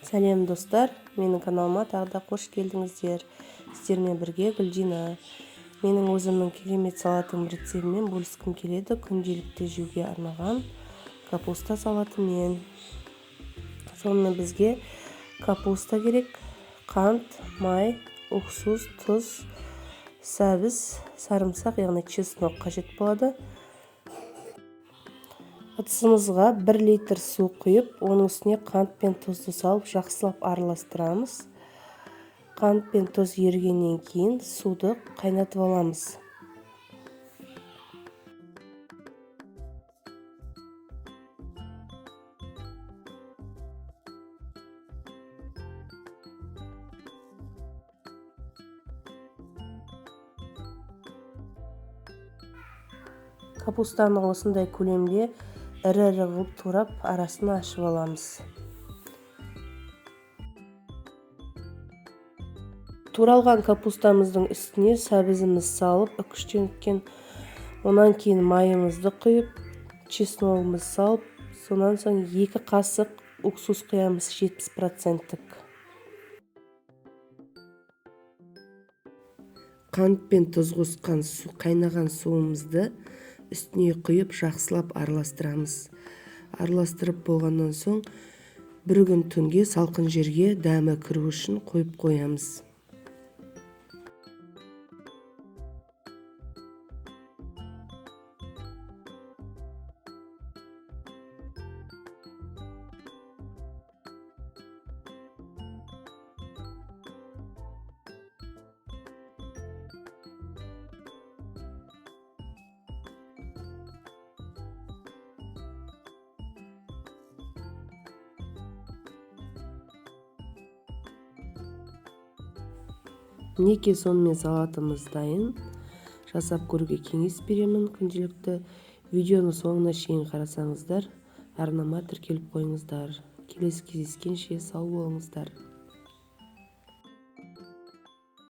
Сәлем достар, менің каналыма тағы да қош келдіңіздер. Сіздермен бірге Гүлдина. Менің өзімнің керемет салатым рецептімен бөліскім келеді. Күнделікті жеуге арналған капуста салатымен. Сонымен бізге капуста керек, қант, май, уксус, тұз, сәбіз, сарымсақ, яғни чеснок қажет болады. Ыдысымызға 1 литр су құйып, оның үстіне қант пен тұзды салып, жақсылап араластырамыз. Қант пен тұз ерігеннен кейін суды қайнатып аламыз. Капустаны осындай көлемде ірі-ірі қылып турап, арасын ашып аламыз. Туралған капустамыздың үстіне сәбізіміз салып, үкіштенген, онан кейін майымызды құйып, чесногымыз салып, сонан соң 2 қасық уксус құямыз 70%. Қант пен тұз қосқан қайнаған суымызды үстіне құйып, жақсылап араластырамыз. Араластырып болғаннан соң 1 күн түнге салқын жерге дәмі кіру үшін қойып қоямыз. Мінекей сонымен салатымыз дайын. Жасап көруге кеңес беремін. Күнделікті видеоны соңына шейін қарасаңыздар, арнама тіркеліп қойыңыздар. Келесі кездескенше сау болыңыздар.